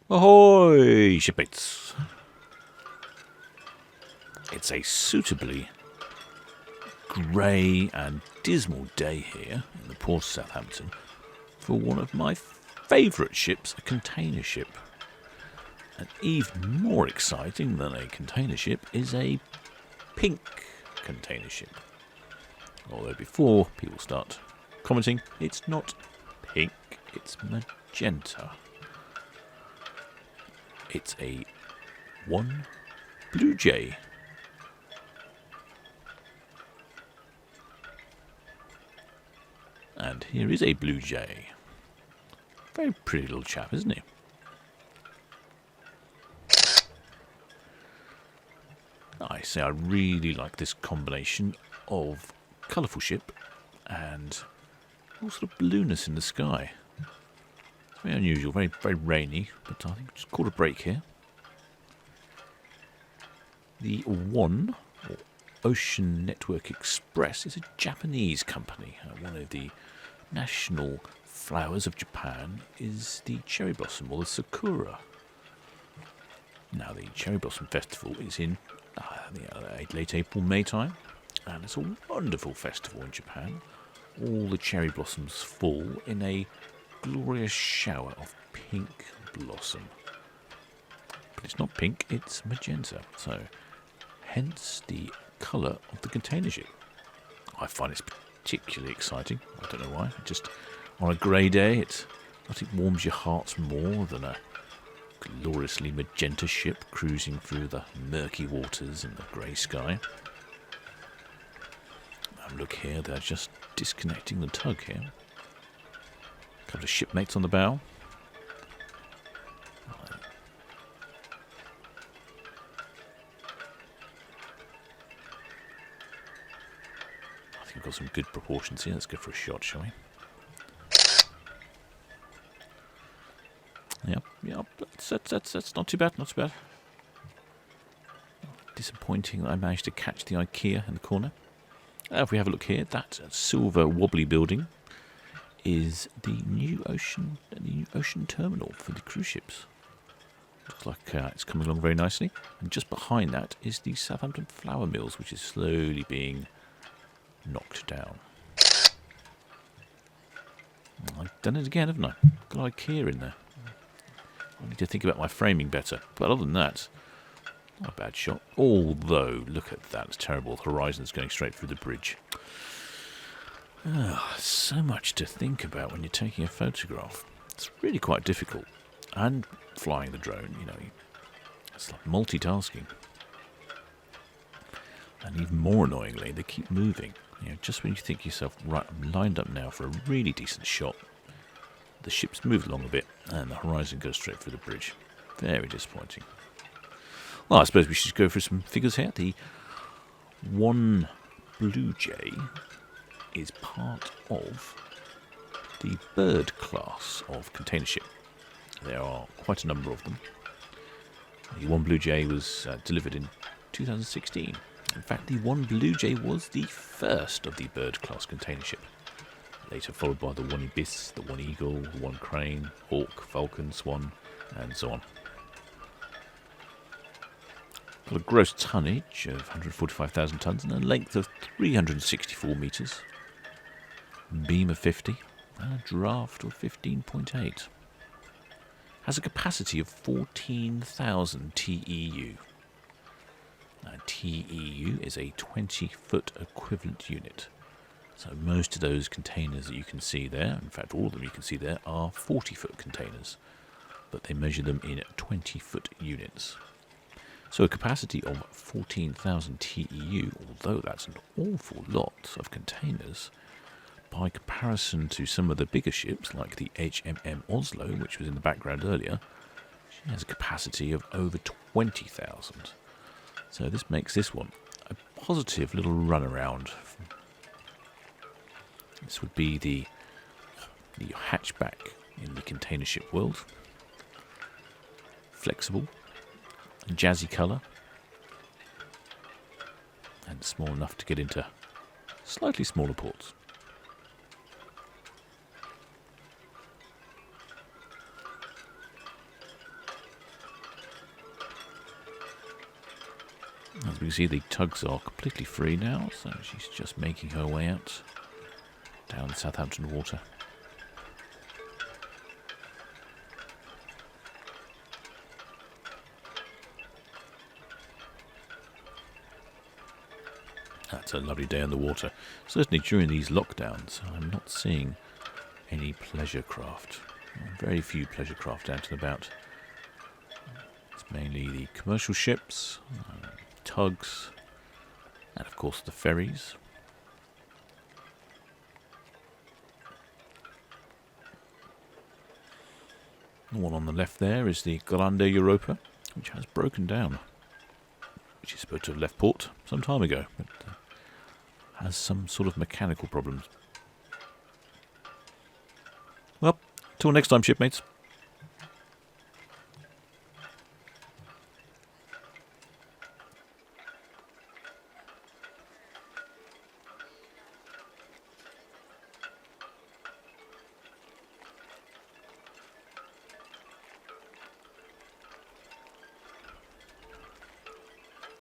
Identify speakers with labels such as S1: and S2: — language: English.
S1: Ahoy, shipmates! It's a suitably grey and dismal day here in the port of Southampton for one of my favourite ships, a container ship. And even more exciting than a container ship is a pink container ship. Although before people start commenting, it's not pink, it's magenta. It's a one Blue Jay. And here is a Blue Jay. Very pretty little chap, isn't he? I say I really like this combination of colourful ship and all sort of blueness in the sky. It's very unusual, very, very rainy, but I think just caught a break here. The One, or Ocean Network Express, is a Japanese company. One of the national flowers of Japan is the cherry blossom, or the sakura. Now, the Cherry Blossom Festival is in late April, May time, and it's a wonderful festival in Japan. All the cherry blossoms fall in a glorious shower of pink blossom. But it's not pink, it's magenta, so hence the colour of the container ship. I find it's particularly exciting. I don't know why. Just on a grey day, nothing warms your hearts more than a gloriously magenta ship cruising through the murky waters in the grey sky. And look here, they're just disconnecting the tug here. A couple of shipmates on the bow. I think we've got some good proportions here. Let's go for a shot, shall we? Yep, that's not too bad, not too bad. Disappointing that I managed to catch the IKEA in the corner. If we have a look here, that silver wobbly building is the new ocean terminal for the cruise ships. Looks like it's coming along very nicely. And just behind that is the Southampton Flour Mills, which is slowly being knocked down. I've done it again, haven't I? Got IKEA in there. I need to think about my framing better. But other than that, not a bad shot. Although, look at that. It's terrible. The horizon's going straight through the bridge. So much to think about when you're taking a photograph. It's really quite difficult. And flying the drone, it's like multitasking. And even more annoyingly, they keep moving. Just when you think yourself, right, I'm lined up now for a really decent shot, the ship's moved along a bit, and the horizon goes straight through the bridge. Very disappointing. Well, I suppose we should go through some figures here. The One Blue Jay is part of the bird class of container ship. There are quite a number of them. The One Blue Jay was delivered in 2016. In fact, the One Blue Jay was the first of the bird class container ship. Later followed by the One Ibis, the One Eagle, the One Crane, Hawk, Falcon, Swan, and so on. Got a gross tonnage of 145,000 tonnes and a length of 364 metres. Beam of 50 and a draft of 15.8. Has a capacity of 14,000 TEU. TEU is a 20-foot equivalent unit. So most of those containers that you can see there, in fact all of them you can see there, are 40-foot containers. But they measure them in 20-foot units. So a capacity of 14,000 TEU, although that's an awful lot of containers, by comparison to some of the bigger ships like the HMM Oslo, which was in the background earlier, she has a capacity of over 20,000. So this makes this one a positive little runaround. This would be the hatchback in the container ship world. Flexible, a jazzy colour, and small enough to get into slightly smaller ports. As we can see, the tugs are completely free now, so she's just making her way out down Southampton Water. That's a lovely day on the water. Certainly during these lockdowns, I'm not seeing any pleasure craft. Very few pleasure craft out and about. It's mainly the commercial ships, tugs, and of course the ferries. The one on the left there is the Grande Europa, which has broken down. Which is supposed to have left port some time ago, but has some sort of mechanical problems. Well, till next time, shipmates.